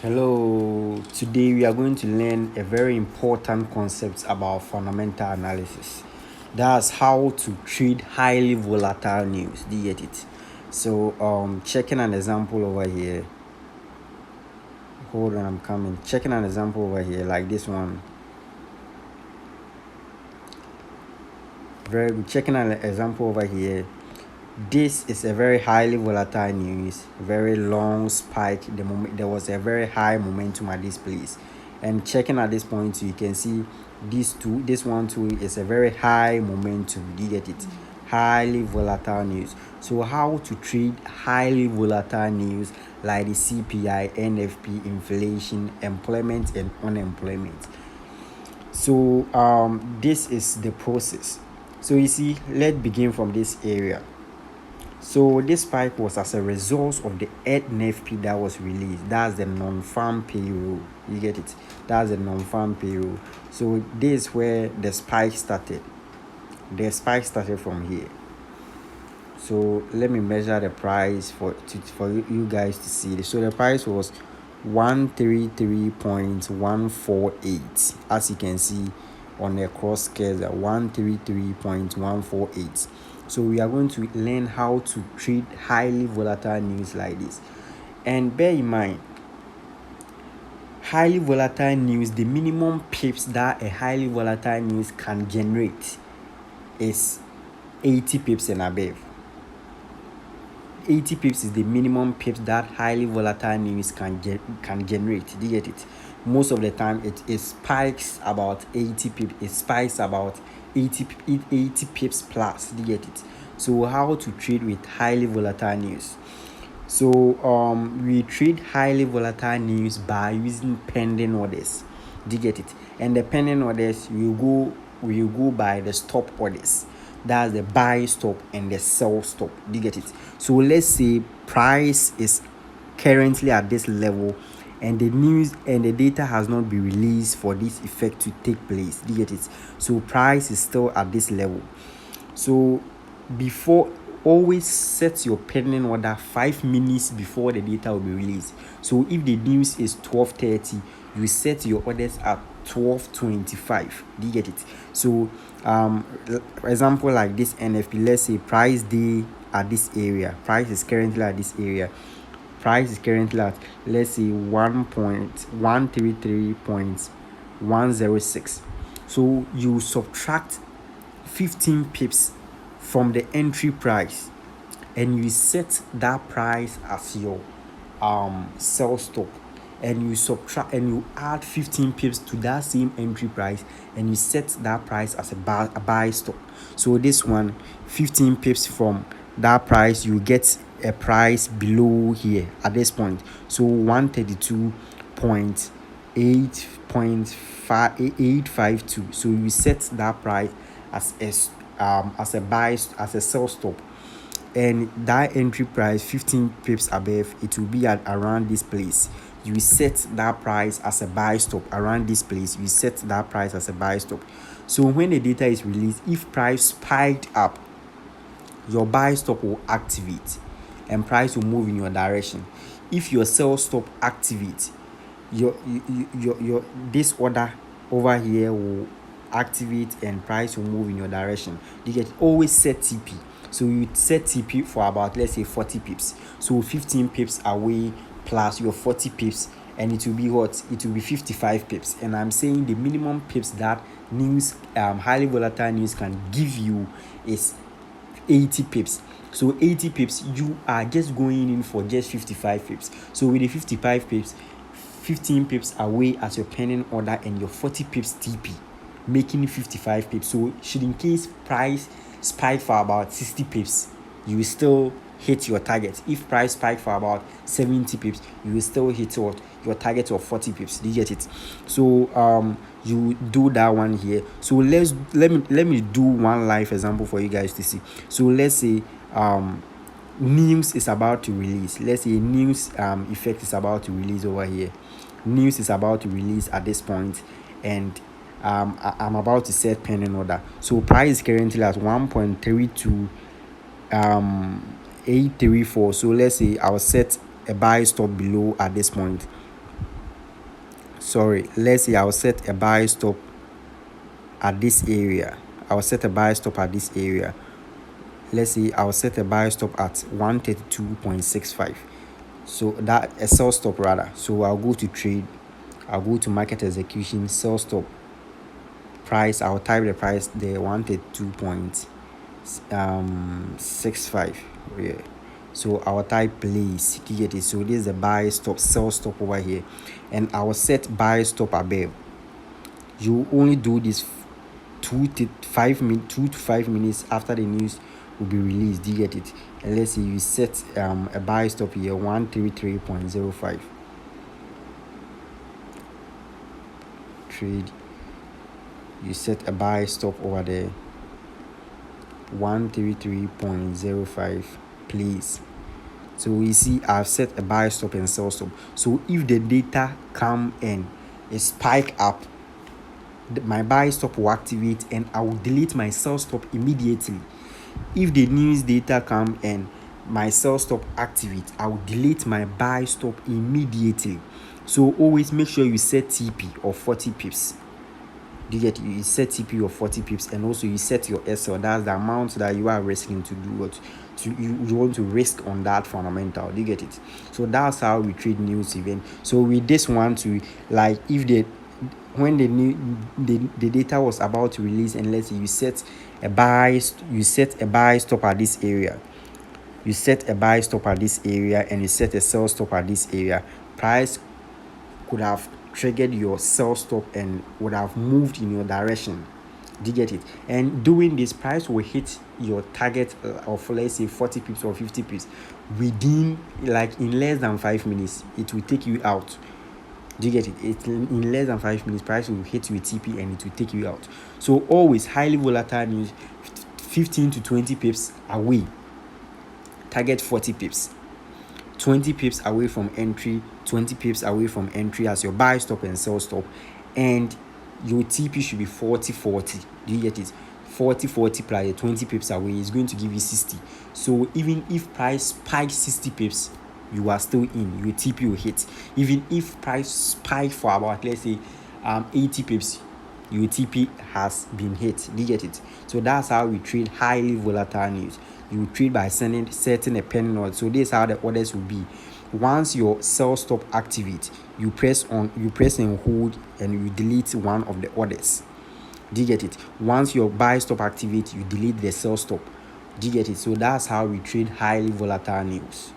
Hello, today we are going to learn a very important concept about fundamental analysis. That's how to trade highly volatile news. Do you get it? So, checking an example over here. Hold on, I'm coming. Checking an example over here, like this one. Very good. Checking an example over here. This is a very highly volatile news, very long spike. The moment there was a very high momentum at this place, and checking at this point, you can see this one too is a very high momentum. Do you get it? Highly volatile news. So how to trade highly volatile news like the CPI, NFP, inflation, employment, and unemployment. So this is the process. So you see, let's begin from this area. So this spike was as a result of the NFP that was released. That's the non-farm payroll. You get it? That's the non-farm payroll. So this is where the spike started. The spike started from here. So let me measure the price for you guys to see. So the price was 133.148, as you can see on the cross scale, 133.148. So we are going to learn how to trade highly volatile news like this. And bear in mind, highly volatile news, the minimum pips that a highly volatile news can generate is 80 pips and above. 80 pips is the minimum pips that highly volatile news can generate. Do you get it? Most of the time it spikes about 80 pips. It spikes about 80 pips plus. Do you get it? So how to trade with highly volatile news? So we trade highly volatile news by using pending orders. Do you get it? And the pending orders will go by the stop orders. That's the buy stop and the sell stop. Do you get it? So let's say price is currently at this level and the news and the data has not been released for this effect to take place. Do you get it? So price is still at this level. So before, always set your pending order 5 minutes before the data will be released. So if the news is 12:30, you set your orders at 12:25. Do you get it? So for example, like this NFP, let's say price day at this area, price is currently at this area, price is currently at, let's say, 1.133.106. So you subtract 15 pips from the entry price and you set that price as your sell stop, and you subtract and you add 15 pips to that same entry price and you set that price as a buy stop. So this one, 15 pips from that price, you get a price below here at this point. So 132.852. So you set that price as a buy, as a sell stop, and that entry price 15 pips above, it will be at around this place. You set that price as a buy stop around this place. You set that price as a buy stop. So when the data is released, if price spiked up, your buy stop will activate and price will move in your direction. If your sell stop activates, your this order over here will activate and price will move in your direction. You get, always set TP. So you set TP for about, let's say, 40 pips. So 15 pips away plus your 40 pips, and it will be what? It will be 55 pips. And I'm saying the minimum pips that news, highly volatile news can give you is 80 pips. So 80 pips, you are just going in for just 55 pips. So with the 55 pips, 15 pips away as your pending order and your 40 pips TP, making 55 pips. So should in case price spike for about 60 pips, you will still hit your target. If price spike for about 70 pips, you will still hit what? Your target of 40 pips. Do you get it? So you do that one here. So let me do one live example for you guys to see. So let's say news is about to release. Let's say news effect is about to release over here. News is about to release at this point, and I'm about to set pending order. So price is currently at 1.32 834. So let's say I'll set a buy stop below at this point. sorry, let's say I'll set a buy stop at this area. I'll set a buy stop at this area. Let's say I'll set a buy stop at 132.65. So that a sell stop rather. So I'll go to trade, I'll go to market execution, sell stop, price. I'll type the price there, 132.65. Yeah. So I'll type place. Do you get it? So this is a buy stop, sell stop over here, and I will set buy stop above. You only do this 2 to 5 minutes after the news will be released. Do you get it? And let's say you set a buy stop here, 133.05. Trade, you set a buy stop over there, 133.05, please. So we see I've set a buy stop and sell stop. So if the data come and spike up, my buy stop will activate and I will delete my sell stop immediately. If the news data come and my sell stop activate, I will delete my buy stop immediately. So always make sure you set TP of 40 pips. Do you get it? You set TP of 40 pips, and also you set your SL. That's the amount that you are risking to do what you want to risk on that fundamental. Do you get it? So that's how we trade news event. So with this one to, like, if when the data was about to release, and let's say you set a buy stop at this area, you set a buy stop at this area, and you set a sell stop at this area, price could have triggered your sell stop and would have moved in your direction. Do you get it? And doing this, price will hit your target of, let's say, 40 pips or 50 pips within, like, in less than 5 minutes. It will take you out. Do you get it? In less than 5 minutes, price will hit you with TP and it will take you out. So always highly volatile news, 15 to 20 pips away, target 40 pips, 20 pips away from entry, 20 pips away from entry as your buy stop and sell stop, and your TP should be 40-40. Do you get it? 40-40 plus 20 pips away is going to give you 60. So even if price spikes 60 pips, you are still in. Your TP will hit. Even if price spike for about, let's say, 80 pips, your TP has been hit. Do you get it? So that's how we trade highly volatile news. You trade by setting a penny order. So this is how the orders will be. Once your sell stop activate, you press and hold, and you delete one of the orders. Do you get it? Once your buy stop activate, you delete the sell stop. Do you get it? So that's how we trade highly volatile news.